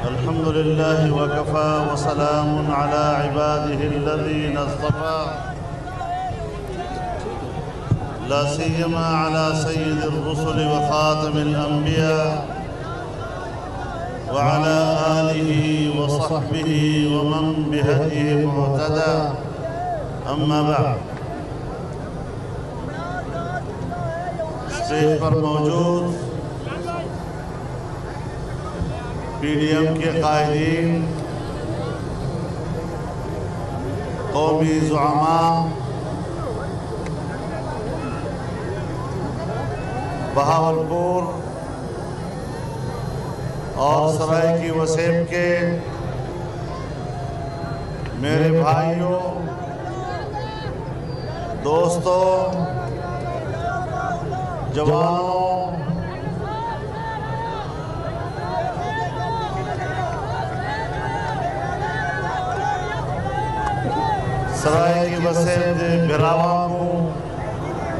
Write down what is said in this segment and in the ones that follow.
अल्हम्दुलिल्लाह वकफ़ा वसलामुन अला इबादिहिल्लज़ीना इस्तफ़ा ला सिय्यमा अला सय्यिदिर रुसुलि व ख़ातमिल अंबिया व अला आलिहि व सहबिहि व मन बिहदिहि मुहतदा अम्मा बअद। स्टेज पर मौजूद PDM के कायदीन, कौमी ज़ुआमा, बहावलपुर और सरायकी वसेम के मेरे भाइयों, दोस्तों, जवानों, सरायकी वसेम दे बिरावा को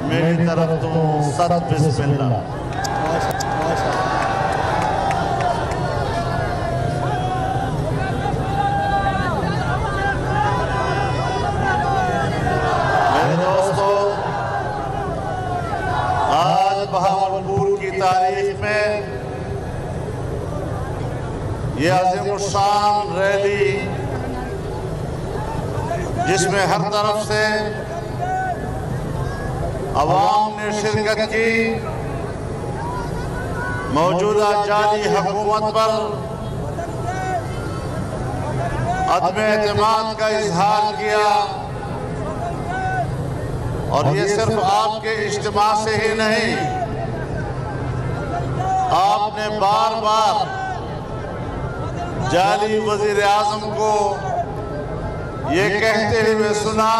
मेरी तरफ तो सत बिस्मिल्लाह। मेरे दोस्तों, आज बहावलपुर की तारीख में ये अज़ीमुश्शान रैली, जिसमें हर तरफ से अवाम ने शिरकत की, मौजूदा जाली हुकूमत पर अदम एतमाद का इजहार किया। और ये सिर्फ आपके इज्तिमा से ही नहीं, आपने बार बार जाली वज़ीर आज़म को ये कहते हुए सुना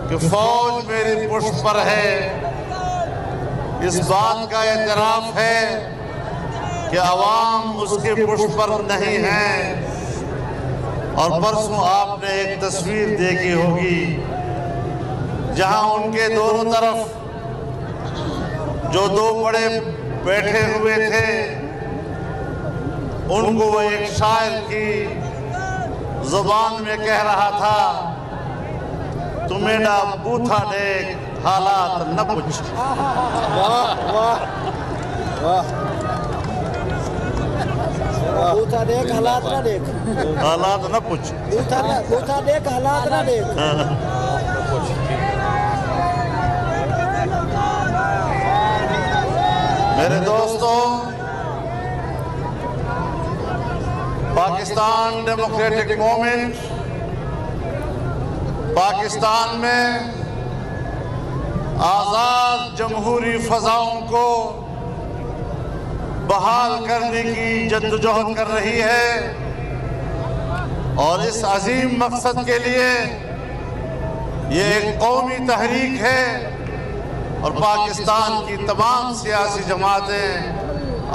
कि फौज मेरी पुष्ट पर है। इस बात का एतराफ है कि अवाम उसके पुष्ट पर नहीं है। और परसों आपने एक तस्वीर देखी होगी जहां उनके दोनों तरफ जो दो बड़े बैठे हुए थे, उनको वो एक शायर की ज़ुबान में कह रहा था, तुम्हें ना बूथा देख हालात न पूछ। बूथा देख हालात न देख, हालात न पूछ। बूथा देख हालात न देख। मेरे दोस्तों, पाकिस्तान डेमोक्रेटिक मूवमेंट पाकिस्तान में आज़ाद जमहूरी फ़ज़ाओं को बहाल करने की जद्दोजहद कर रही है। और इस अजीम मकसद के लिए ये एक कौमी तहरीक है और पाकिस्तान की तमाम सियासी जमातें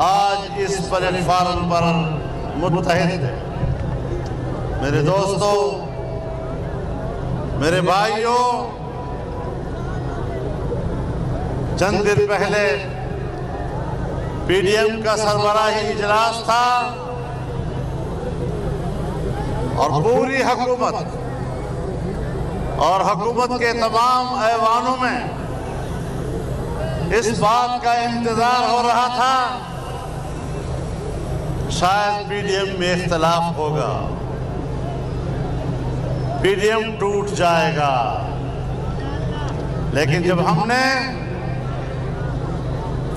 आज इस प्लेटफार्म पर मुत्तहिद है। मेरे दोस्तों, मेरे भाइयों, चंद दिन पहले PDM का सरबराही इजलास था और पूरी हुकूमत और हुकूमत के तमाम ऐवानों में इस बात का इंतजार हो रहा था शायद PDM में इख्तलाफ होगा, PDM टूट जाएगा। लेकिन जब हमने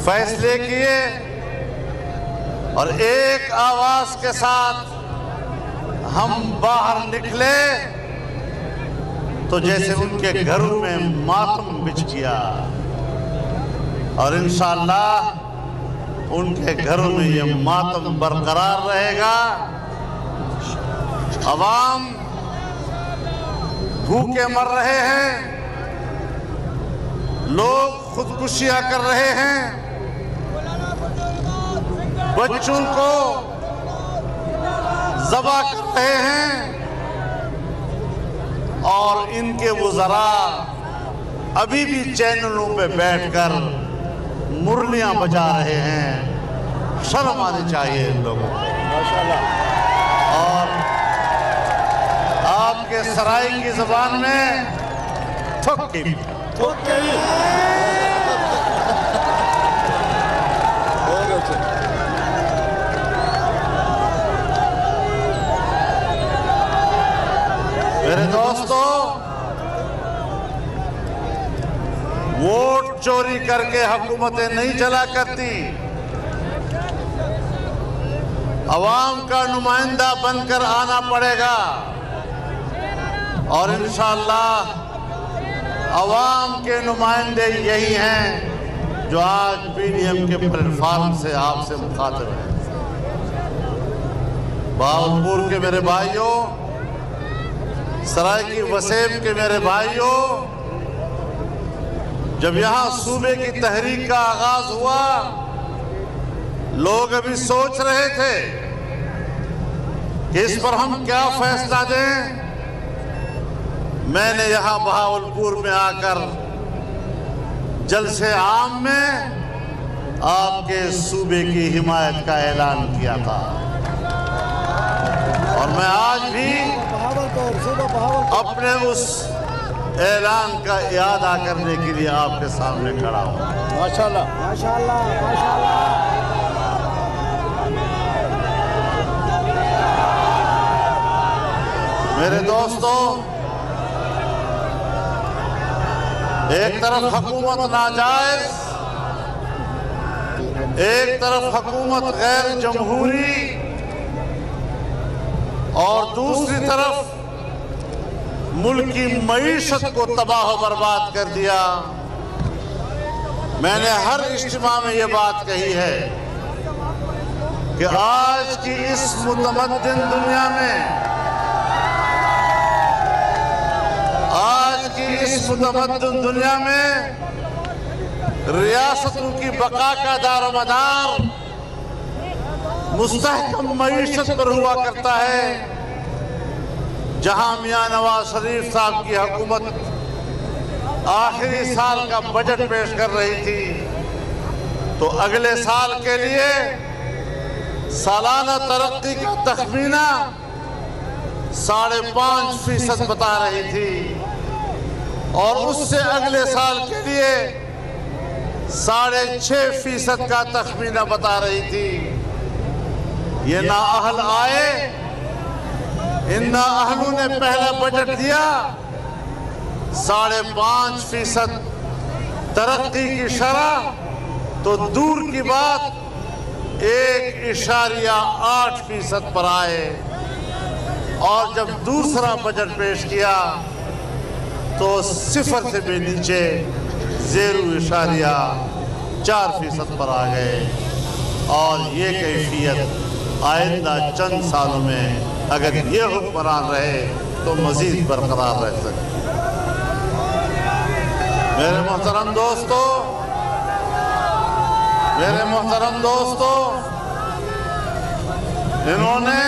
फैसले किए और एक आवाज के साथ हम बाहर निकले तो जैसे उनके घरों में मातम बिछ गया। और इंशाअल्लाह उनके घरों में ये मातम बरकरार रहेगा। अवाम भूखे मर रहे हैं, लोग खुदकुशियां कर रहे हैं, बच्चों को ज़बह कर रहे हैं और इनके वज़रा अभी भी चैनलों पे बैठकर मुरलियां बजा रहे हैं। शर्म आनी चाहिए इन लोगों को। और आपके सराय की ज़बान में थुक्की मेरे दोस्तों, वोट चोरी करके हुकूमतें नहीं चला करती। अवाम का नुमाइंदा बनकर आना पड़ेगा और इंशाअल्लाह अवाम के नुमाइंदे यही हैं जो आज पीडीएम के प्लेटफॉर्म से आपसे मुखातिब हैं। बहावलपुर के मेरे भाइयों, सराय की वसेम के मेरे भाइयों, जब यहाँ सूबे की तहरीक का आगाज हुआ, लोग अभी सोच रहे थे कि इस पर हम क्या फैसला दें। मैंने यहाँ बहावलपुर में आकर जलसे आम में आपके सूबे की हिमायत का ऐलान किया था और मैं आज भी अपने उस ऐलान का इयादा करने के लिए आपके सामने खड़ा हूँ। माशाल्लाह माशाल्लाह माशाल्लाह। मेरे दोस्तों, एक तरफ हुकूमत नाजायज, एक तरफ हुकूमत गैर जमहूरी और दूसरी तरफ मुल्क की मईशत को तबाह बर्बाद कर दिया। मैंने हर इज्तिमा में ये बात कही है कि आज की इस मुतमद्दिन दुनिया में, आज की इस मुतमद्दिन दुनिया में रियासतों की बका का दारोमदार मुस्तहकम मईशत पर हुआ करता है। जहां मियां नवाज शरीफ साहब की हुकूमत आखिरी साल का बजट पेश कर रही थी तो अगले साल के लिए सालाना तरक्की का तखमीना 5.5% बता रही थी और उससे अगले साल के लिए 6.5% का तखमीना बता रही थी। ये नाअहल आए, इन नाअहलों ने पहला बजट दिया 5.5% तरक्की की शरह, तो दूर की बात 1.8% पर आए और जब दूसरा बजट पेश किया तो 0 से भी नीचे 0.4% पर आ गए। और ये कैफियत आइंदा चंद सालों में अगर ये हुक्मरान रहे तो मजीद बरकरार रह सकते। मेरे मोहतरम दोस्तों, मेरे मोहतरम दोस्तों, इन्होंने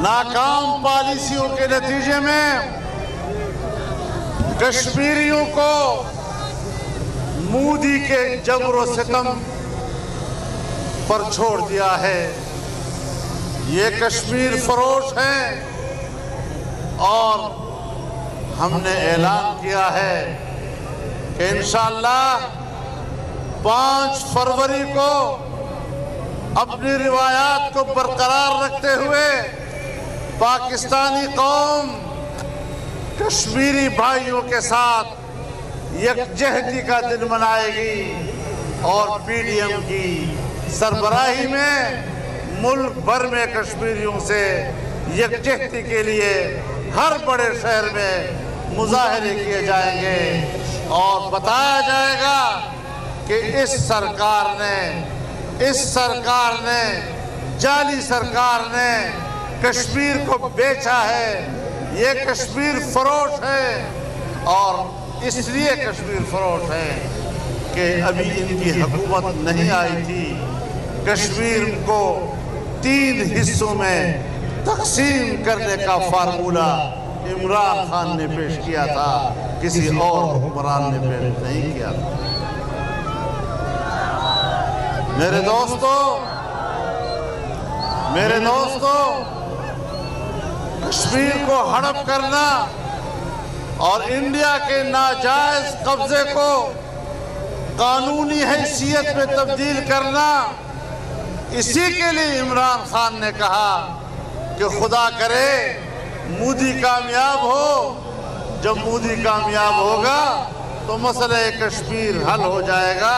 नाकाम पॉलिसियों के नतीजे में कश्मीरियों को मोदी के जबर सितम पर छोड़ दिया है। ये कश्मीर फरोश हैं और हमने ऐलान किया है कि इंशाअल्लाह 5 फरवरी को अपनी रिवायात को बरकरार रखते हुए पाकिस्तानी कौम कश्मीरी भाइयों के साथ यकजहती का दिन मनाएगी और पीडीएम की सरबराही में मुल्क भर में कश्मीरियों से यकजहती के लिए हर बड़े शहर में मुजाहरे किए जाएंगे और बताया जाएगा कि इस सरकार ने जाली सरकार ने कश्मीर को बेचा है। ये कश्मीर फरोश है और इसलिए कश्मीर फरोश है कि अभी इनकी हुकूमत नहीं आई थी। कश्मीर को 3 हिस्सों में तकसीम करने का फार्मूला इमरान खान ने पेश किया था, किसी और हुक्मरान ने पेश नहीं किया था। मेरे दोस्तों, मेरे दोस्तों, कश्मीर को हड़प करना और इंडिया के नाजायज कब्जे को कानूनी हैसियत में तब्दील करना, इसी के लिए इमरान खान ने कहा कि खुदा करे मोदी कामयाब हो। जब मोदी कामयाब होगा तो मसला कश्मीर हल हो जाएगा।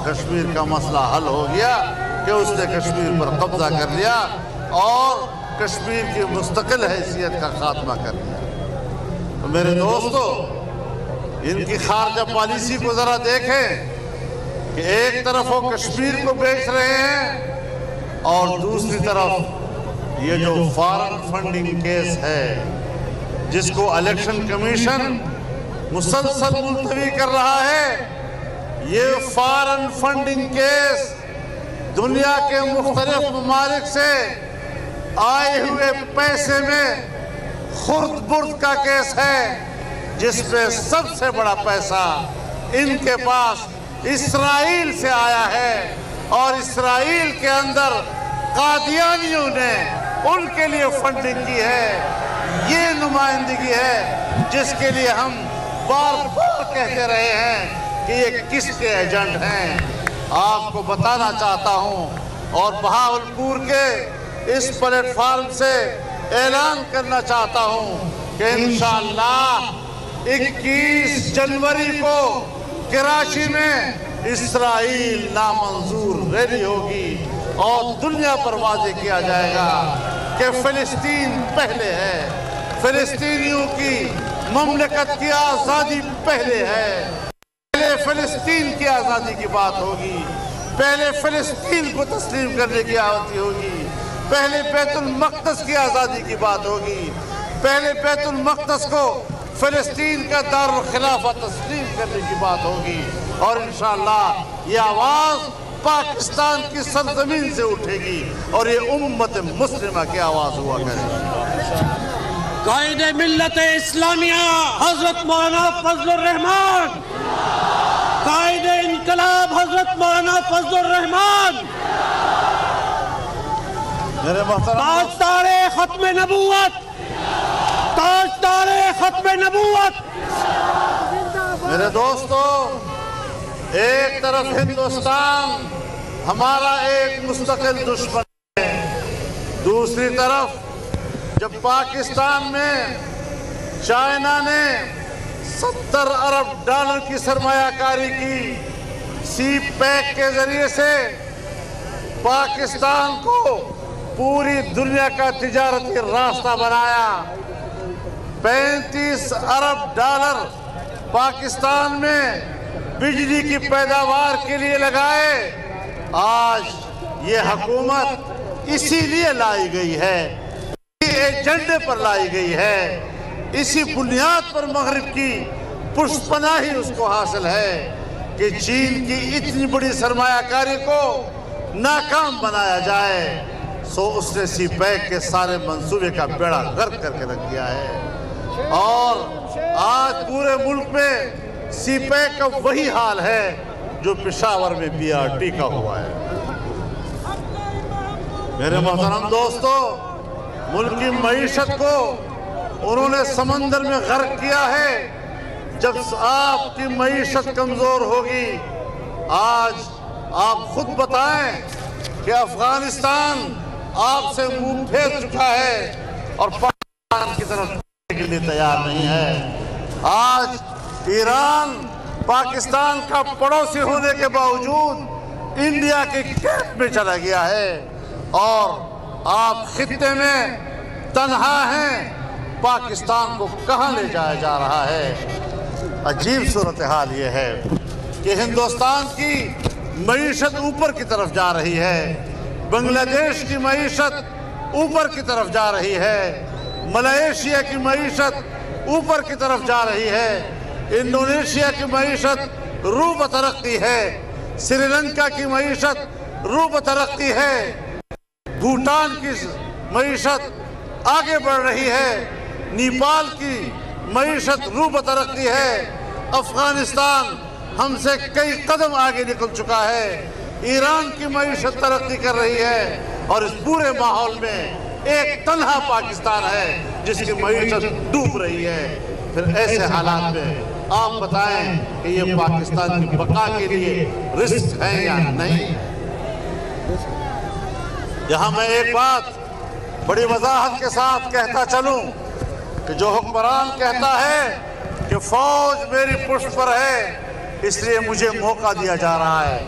कश्मीर का मसला हल हो गया कि उसने कश्मीर पर कब्जा कर लिया और कश्मीर की मुस्तकिल हैसियत का खात्मा कर दिया। तो मेरे दोस्तों, इनकी खारजा पॉलिसी को जरा देखें कि एक तरफ वो कश्मीर को बेच रहे हैं और दूसरी तरफ ये जो फॉरेन फंडिंग केस है, जिसको इलेक्शन कमीशन मुसलसल मुलतवी कर रहा है, ये फॉरेन फंडिंग केस दुनिया के मुख्तलिफ ममालिक से आए हुए पैसे में खुर्द बुर्द का केस है, जिसमें सबसे बड़ा पैसा इनके पास इस्राइल से आया है और इस्राइल के अंदर कादियानियों ने उनके लिए फंडिंग की है। ये नुमाइंदगी है जिसके लिए हम बार बार कहते रहे हैं कि ये किसके एजेंट हैं। आपको बताना चाहता हूं और बहावलपुर के इस प्लेटफॉर्म से ऐलान करना चाहता हूं कि इंशाअल्लाह 21 जनवरी को कराची में इस्राइल नामंजूर रैली होगी और दुनिया पर वाज़े किया जाएगा कि फिलिस्तीन पहले है, फिलिस्तीनियों की ममलकत की आज़ादी पहले है। पहले फिलिस्तीन की आज़ादी की बात होगी, पहले फिलिस्तीन को तस्लीम करने की आवाज़ होगी, पहले बैतुल मक़दस की आज़ादी की बात होगी, पहले बैतुल मक़दस को फिलिस्तीन का दारुल खिलाफा तस्लीम करने की बात होगी और इंशाअल्लाह ये आवाज़ पाकिस्तान की सरजमीन से उठेगी और ये उम्मत मुस्लिमा की आवाज़ हुआ करेगी। कायदे मिल्लत इस्लामिया हजरत मौलाना फजलुर रहमान, कायदे इनकलाब हजरत मौलाना फजलुर रहमान, ताजदारे खत्म नबूवत, ताजदारे खत्म नबूवत। मेरे दोस्तों, एक तरफ हिंदुस्तान हमारा एक मुस्तकिल दुश्मन है, दूसरी तरफ जब पाकिस्तान में चाइना ने 70 अरब डॉलर की सरमायाकारी की सी पैक के जरिए से पाकिस्तान को पूरी दुनिया का तिजारती रास्ता बनाया, 35 अरब डॉलर पाकिस्तान में बिजली की पैदावार के लिए लगाए। आज ये हुकूमत इसीलिए लाई गई है, एजेंडे पर लाई गई है, इसी बुनियाद पर मगरिब की पुष्पनाही उसको हासिल है कि चीन की इतनी बड़ी सरमायाकारी को नाकाम बनाया जाए। सो उसने सी पैक के सारे मंसूबे का बेड़ा गर्क करके रख दिया है और आज पूरे मुल्क में सी पैक का वही हाल है जो पेशावर में BRT का हुआ है। मेरे मोहतरम दोस्तों, मुल्क की मईशत को उन्होंने समंदर में गर्क किया है। जब आपकी मईशत कमजोर होगी, आज आप खुद बताएं कि अफगानिस्तान आपसे मुंह फेर चुका है और पाकिस्तान की तरफ के लिए तैयार नहीं है। आज ईरान पाकिस्तान का पड़ोसी होने के बावजूद इंडिया के कैंप में चला गया है और आप खित्ते में तन्हा हैं। पाकिस्तान को कहां ले जाया जा रहा है? अजीब सूरत हाल ये है कि हिंदुस्तान की मईशत ऊपर की तरफ जा रही है, बांग्लादेश की मईशत ऊपर की तरफ जा रही है, मलेशिया की मईशत ऊपर की तरफ जा रही है, इंडोनेशिया की मईशत रू बतरक्की है, श्रीलंका की मईशत रू बतरक्की है, भूटान की मईशत आगे बढ़ रही है, नेपाल की मईशत रू बतरक्की है, अफगानिस्तान हमसे कई कदम आगे निकल चुका है, ईरान की मईशत तरक्की कर रही है और इस पूरे माहौल में एक तन्हा पाकिस्तान है जिसकी मईशत डूब रही है। फिर ऐसे हालात में आप बताएं कि ये पाकिस्तान की बका के लिए रिस्क है या नहीं। यहां मैं एक बात बड़ी वजाहत के साथ कहता चलूं कि जो हुक्मरान कहता है कि फौज मेरी पुष्ट पर है, इसलिए मुझे मौका दिया जा रहा है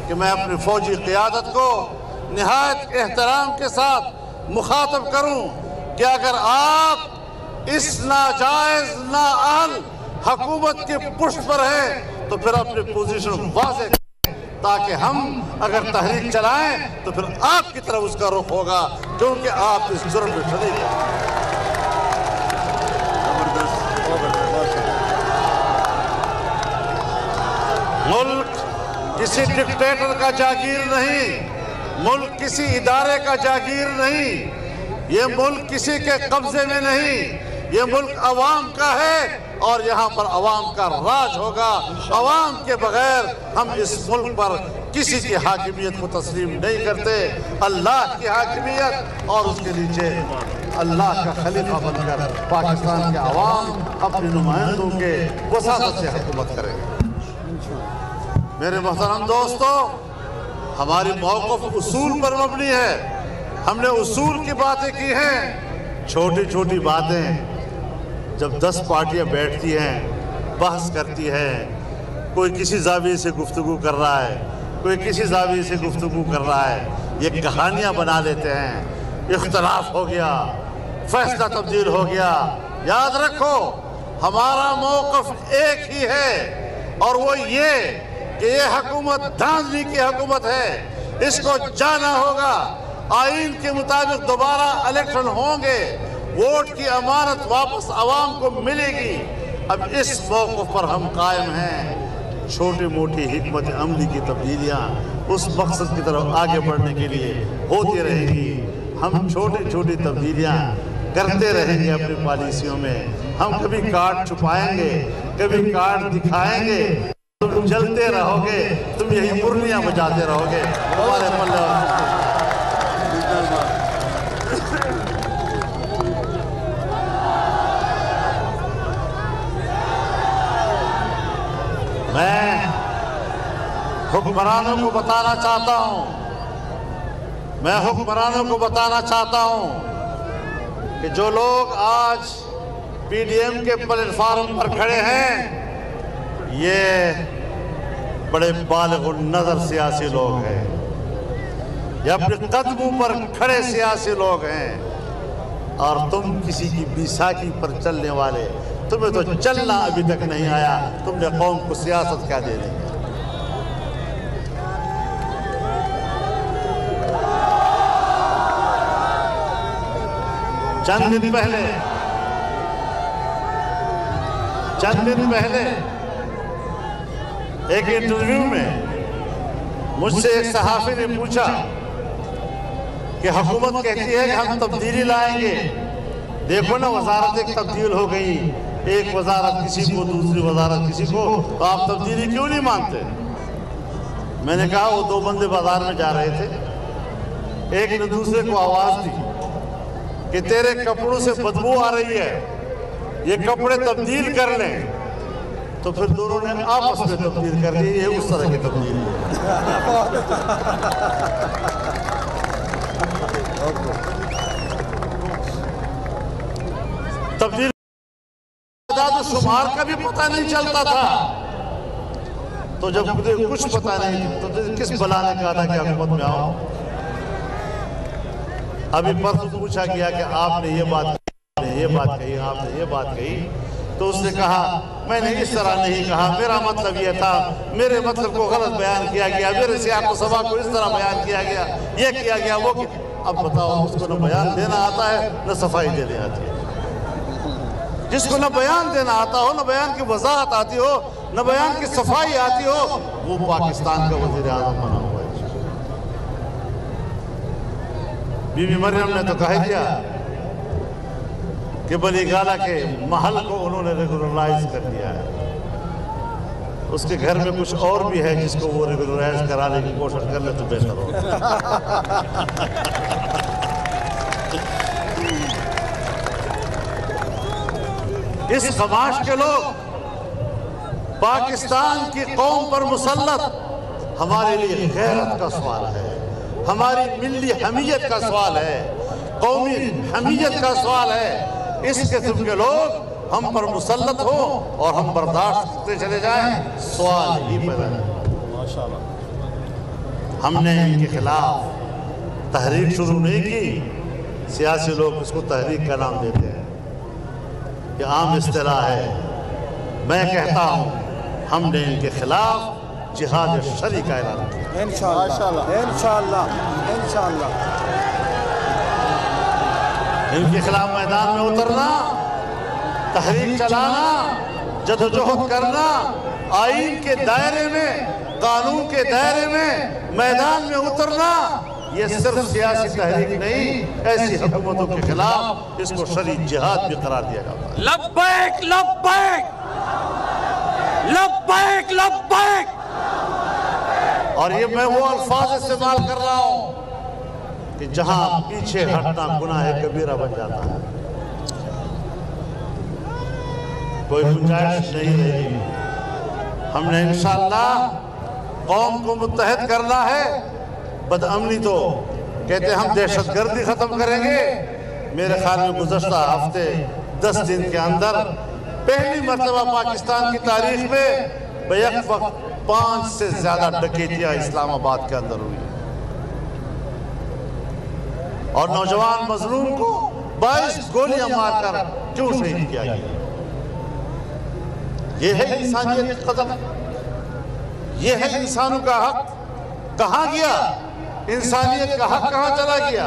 कि मैं अपनी फौजी क़ियादत को निहायत एहतराम के साथ मुखातब करूं कि अगर आप इस नाजायज नाअहल हुकूमत के पुष्ट पर है तो फिर अपनी पोजीशन वाज़ेह करें, ताकि हम अगर तहरीक चलाएं तो फिर आपकी तरफ उसका रुख होगा, क्योंकि आप इस जुर्म में शरीक हैं। मुल्क किसी डिक्टेटर का जागीर नहीं, मुल्क किसी इदारे का जागीर नहीं, ये मुल्क किसी के कब्जे में नहीं, ये मुल्क अवाम का है और यहाँ पर अवाम का राज होगा। अवाम के बगैर हम इस मुल्क पर किसी की हाकिमियत को तस्लीम नहीं करते। अल्लाह की हाकिमियत और उसके नीचे अल्लाह का खलीफा बनकर पाकिस्तान के अवाम अपने नुमाइंदों के वसात से हुकूमत करेंगे। मेरे मोहतरम दोस्तों, हमारी मौक़िफ़ उसूल पर मबनी है। हमने उसूल की बातें की हैं। छोटी छोटी बातें जब 10 पार्टियां बैठती हैं, बहस करती हैं, कोई किसी ज़ाविये से गुफ्तगू कर रहा है, कोई किसी ज़ाविये से गुफ्तगू कर रहा है, ये कहानियां बना लेते हैं। इख्तलाफ हो गया, फैसला तब्दील हो गया। याद रखो, हमारा मौक़िफ़ एक ही है और वो ये कि ये हुकूमत धांधली की हुकूमत है, इसको जाना होगा। आईन के मुताबिक दोबारा इलेक्शन होंगे, वोट की अमानत वापस आवाम को मिलेगी। अब इस मौक़िफ़ पर हम कायम हैं। छोटी मोटी हिकमत अमली की तब्दीलियाँ उस मकसद की तरफ आगे बढ़ने के लिए होती रहेंगी। हम छोटी छोटी तब्दीलियाँ करते रहेंगे अपनी पॉलिसियों में। हम कभी कार्ड छुपाएंगे, कभी कार्ड दिखाएंगे, तुम जलते रहोगे, तुम यही मुरलियाँ बजाते रहोगे। हमारे पल्ले मैं हुक्मरानों को बताना चाहता हूं, मैं हुक्मरानों को बताना चाहता हूं कि जो लोग आज पीडीएम के प्लेटफार्म पर खड़े हैं, ये बड़े बालिग़ुन नज़र सियासी लोग हैं। ये अपने कदमों पर खड़े सियासी लोग हैं और तुम किसी की बैसाखी पर चलने वाले, तुम्हें तो चलना अभी तक नहीं आया, तुमने कौम को सियासत क्या दे दी। चंद दिन पहले एक इंटरव्यू में मुझसे एक सहाफ़ी ने पूछा कि हुकूमत कहती है कि हम तब्दीली लाएंगे, देखो ना वजारत एक तब्दील हो गई, एक वजारत किसी को, दूसरी वजारत किसी को, तो आप तब्दीली क्यों नहीं मानते। मैंने कहा वो 2 बंदे बाजार में जा रहे थे, एक ने दूसरे को आवाज़ दी कि तेरे कपड़ों से बदबू आ रही है, ये कपड़े तब्दील कर लें। तो फिर दोनों ने आपस में तब्दील कर ली। ये उस तरह की तब्दील है। तब्दील शुमार का भी पता नहीं चलता था, तो जब मुझे कुछ पता नहीं तो किस बला ने कहा था कि हुकूमत में आओ। अभी परसों पूछा गया कि आपने ये बात कही, आपने ये बात कही, तो उसने कहा मैंने इस तरह नहीं कहा, मेरा मतलब ये था, मेरे मतलब को गलत बयान किया गया, मेरे सियाक़ो सभा को इस तरह बयान किया गया, ये किया गया, वो किया। अब बताओ, उसको न बयान देना आता है न सफाई देने आती है। जिसको न बयान देना आता हो, न बयान की वजाहत आती हो, न बयान की सफाई आती हो, वो पाकिस्तान का वज़ीर आज़म बना हुआ है। बीबी मरियम ने तो कह दिया कि बली गाला के महल को उन्होंने रेगुलराइज कर दिया है। उसके घर में कुछ और भी है जिसको वो रेगुलराइज कराने की कोशिश कर ले तो बेहतर हो। इस खमाश के लोग पाकिस्तान की कौम पर मुसल्लत हमारे लिए गैरत का सवाल है, हमारी मिल्ली हमीयत का सवाल है, कौमी हमीयत का सवाल है। इस किस्म के लोग हम पर मुसल्लत हो और हम बर्दाश्त करते चले जाएं, सवाल ही पैदा नहीं। माशाअल्लाह हमने इनके खिलाफ तहरीक शुरू नहीं की। सियासी लोग इसको तहरीक का नाम देते हैं, ये आम इस्तिलाह है। मैं कहता हूँ हमने इनके खिलाफ जिहाद शरई का ऐलान किया। इंशाअल्लाह इंशाअल्लाह इंशाअल्लाह इनके खिलाफ मैदान में उतरना, तहरीक चलाना, जदोजहद करना, आईन के दायरे में, कानून के दायरे में मैदान में उतरना, ये सिर्फ सियासी तहरीक नहीं, ऐसी हुकूमतों के खिलाफ इसको शरई जिहाद भी करार दिया जाता है। लब्बैक लब्बैक लब्बैक लब्बैक। और ये मैं वो अल्फाज इस्तेमाल कर रहा हूँ कि जहां पीछे हटना गुनाह कबीरा बन जाता है, कोई गुंजाइश नहीं रहेगी। हमने इंशाअल्लाह कौम को मुत्तहद करना है। बदअमनी तो कहते हम दहशतगर्दी खत्म करेंगे। मेरे ख्याल में गुज़श्ता हफ्ते 10 दिन के अंदर पहली मर्तबा पाकिस्तान की तारीख में बैक वक्त 5 से ज्यादा डकैतियां इस्लामाबाद के अंदर हुई और नौजवान मजलूम को 22 गोलियां मारकर क्यों शहीद किया गया। ये है इंसानियत की कदर, ये है इंसानों का हक। कहाँ गया इंसानियत का हक, कहाँ चला गया?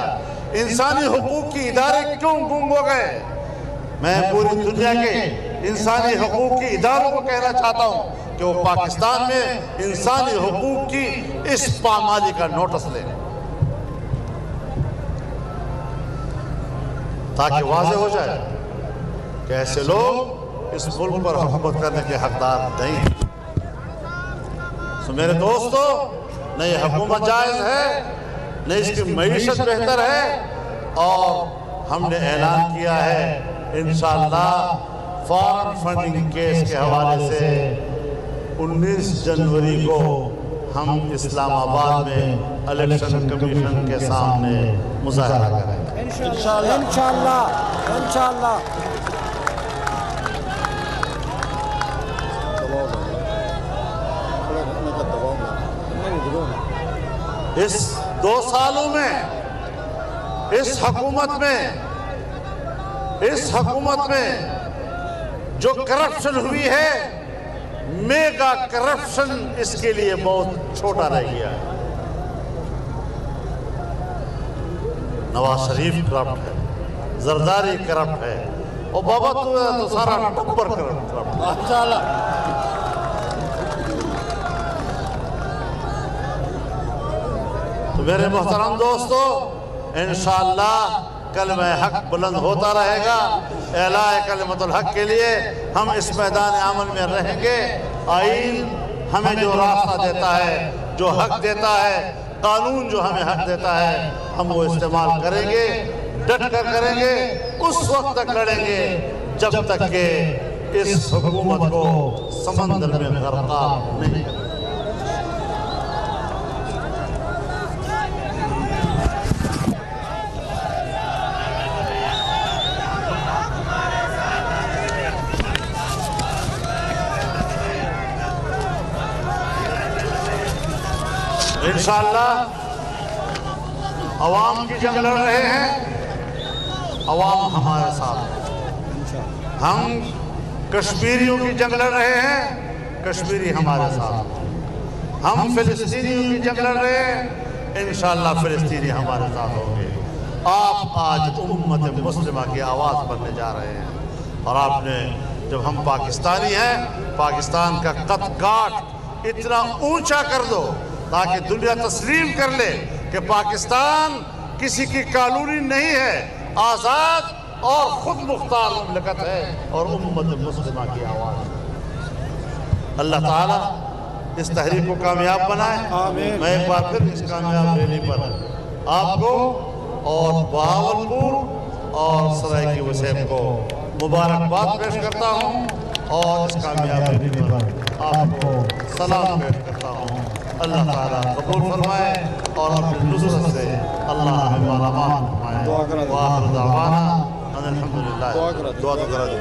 इंसानी हुकूक की इदारे क्यों गुम हो गए? मैं पूरी दुनिया के इंसानी हुकूक की इदारों को कहना चाहता हूँ कि वो पाकिस्तान में इंसानी हुकूक की इस पामाली का नोटिस लें, ताकि वाज़ेह हो जाए कि ऐसे लोग इस मुल्क पर हुकूमत करने के हकदार नहीं। तो मेरे दोस्तों, न ये हुकूमत जायज़ है, न इसकी मईशत बेहतर है। और हमने ऐलान किया है इंशाअल्लाह फॉरेन फंडिंग केस के हवाले से 19 जनवरी को हम इस्लामाबाद में इलेक्शन कमीशन के सामने मुज़ाहरा करेंगे इंशाअल्लाह इंशाअल्लाह इंशाअल्लाह। इस 2 सालों में इस हुकूमत में जो करप्शन हुई है, मेगा करप्शन, इसके लिए बहुत छोटा रह गया है। नवाज शरीफ करप्ट है, जरदारी करप्ट है, और बाबा तो सारा टब्बर करप्ट है। तो मेरे मोहतरम दोस्तों, इंशाअल्लाह कलमा हक बुलंद होता रहेगा। एलाए कलिमतुल हक के लिए हम इस मैदान अमल में रहेंगे। आईन हमें जो रास्ता देता है, जो हक देता है, कानून जो हमें हक देता है, हम वो इस्तेमाल करेंगे, डट कर करेंगे, उस वक्त तक लड़ेंगे जब तक के इस हुकूमत को समंदर में गरकाब नहीं करें। इंशाअल्लाह अवाम की जंग लड़ रहे हैं, अवाम हमारे साथ। हम कश्मीरियों की जंग लड़ रहे हैं, कश्मीरी हमारे साथ। हम फिलिस्तीनियों की जंग लड़ रहे हैं, इंशाअल्लाह फिलिस्तीनी हमारे साथ होंगे। आप आज उम्मत मुस्लिमा की आवाज़ बनने जा रहे हैं। और आपने, जब हम पाकिस्तानी हैं, पाकिस्तान का कद काठ इतना ऊंचा कर दो ताकि दुनिया तस्लीम कर ले कि पाकिस्तान किसी की कॉलोनी नहीं है, आज़ाद और खुद मुख्तार मुमलकत है और उम्मत मुस्लिमा की आवाज़। अल्लाह ताला इस तहरीक को कामयाब बनाए। आमीन। मैं एक बार फिर इस कामयाब रैली पर आपको और बहावलपुर और सरायकी वसैम को मुबारकबाद पेश करता हूँ और इस कामयाब रैली पर आपको सलाम पेश करता हूँ। अल्लाह ताला कबूल फरमाए और अपनी नुसरत से अल्लाह हमें मालामाल फरमाए। वाखिर दावाना अनिल हम्दुलिल्लाह। दुआ तो करा दो।